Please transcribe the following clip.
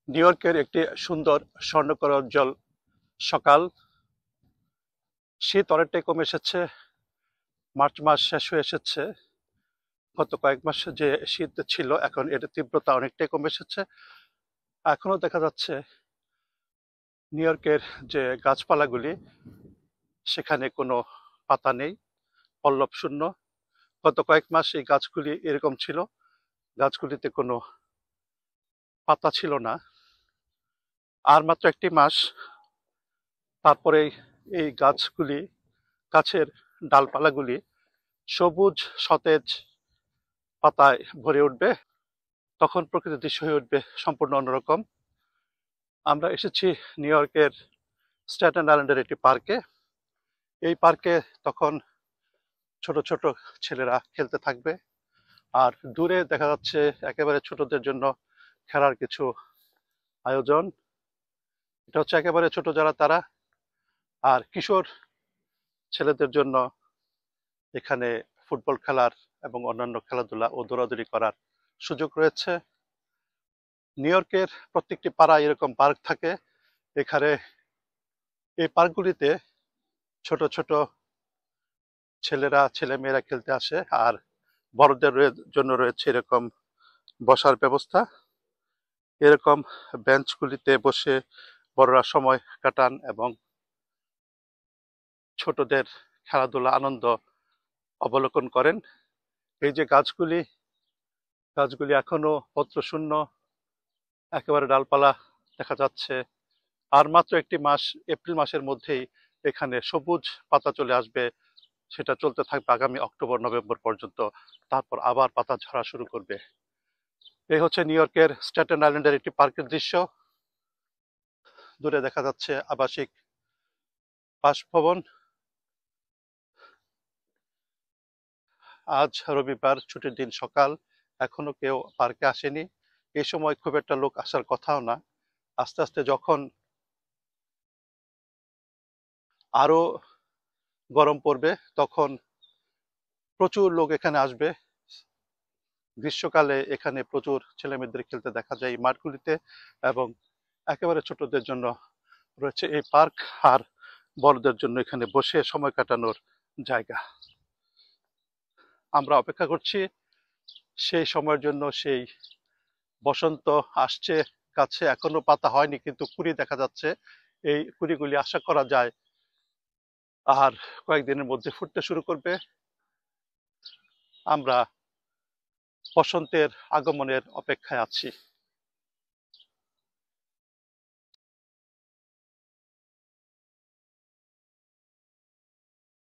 New ইয়র্কের একটি সুন্দর স্বর্ণকরোজ্জ্বল সকাল। শীত অনেকটাই কমে এসেছে, মার্চ মাস শেষ হয়ে এসেছে। গত কয়েক মাস যে শীত ছিল এখন এর তীব্রতা অনেকটাই কমে এসেছে। এখনো দেখা যাচ্ছে নিউ ইয়র্কের যে গাছপালাগুলি সেখানে কোনো পাতা নেই, পল্লব শূন্য। গত কয়েক মাস এই গাছগুলি এরকম ছিল, গাছগুলিতে কোনো পাতা ছিল না। আর মাত্র একটি মাস, তারপরে এই গাছের ডালপালাগুলি সবুজ সতেজ পাতায় ভরে উঠবে, তখন প্রকৃতির দৃশ্য হয়ে উঠবে সম্পূর্ণ অন্যরকম। আমরা এসেছি নিউ ইয়র্কের স্ট্যাটেন আইল্যান্ডের একটি পার্কে। এই পার্কে তখন ছোট ছোট ছেলেরা খেলতে থাকবে, আর দূরে দেখা যাচ্ছে একেবারে ছোটদের জন্য খেলার কিছু আয়োজন। এটা হচ্ছে একেবারে ছোট যারা তারা, আর কিশোর ছেলেদের জন্য এখানে ফুটবল খেলার এবং অন্যান্য খেলাধুলা ও দৌড়াদৌড়ি করার সুযোগ রয়েছে। নিউ ইয়র্কের প্রত্যেকটি পাড়ায় এরকম পার্ক থাকে। এখানে এই পার্কগুলিতে ছোট ছোট ছেলেমেয়েরা খেলতে আসে, আর বড়দের জন্য রয়েছে এরকম বসার ব্যবস্থা। এরকম বেঞ্চগুলিতে বসে বড়রা সময় কাটান এবং ছোটদের খেলাধুলা আনন্দ অবলোকন করেন। এই যে গাছগুলি এখনো পত্রশূন্য, একেবারে ডালপালা দেখা যাচ্ছে। আর মাত্র একটি মাস, এপ্রিল মাসের মধ্যেই এখানে সবুজ পাতা চলে আসবে। সেটা চলতে থাকবে আগামী অক্টোবর নভেম্বর পর্যন্ত, তারপর আবার পাতা ঝরা শুরু করবে। এই হচ্ছে নিউ ইয়র্কের স্ট্যাটেন আইল্যান্ডের একটি পার্কের দৃশ্য। দূরে দেখা যাচ্ছে আবাসিক বাসভবন। আজ রবিবার, ছুটির দিন সকাল, এখনো কেউ পার্কে আসেনি। এই সময় খুব একটা লোক আসার কথাও না। আস্তে আস্তে যখন আরো গরম পড়বে তখন প্রচুর লোক এখানে আসবে। গ্রীষ্মকালে এখানে প্রচুর ছেলেমেয়েদের খেলতে দেখা যায় এই মাঠগুলিতে, এবং একেবারে ছোটদের জন্য রয়েছে এই পার্ক, আর বড়দের জন্য এখানে বসে সময় কাটানোর জায়গা। আমরা অপেক্ষা করছি সেই সময়ের জন্য। সেই বসন্ত আসছে কাছে, এখনো পাতা হয়নি কিন্তু কুড়ি দেখা যাচ্ছে। এই কুড়িগুলি আশা করা যায় আর কয়েকদিনের মধ্যে ফুটতে শুরু করবে। আমরা বসন্তের আগমনের অপেক্ষায় আছি।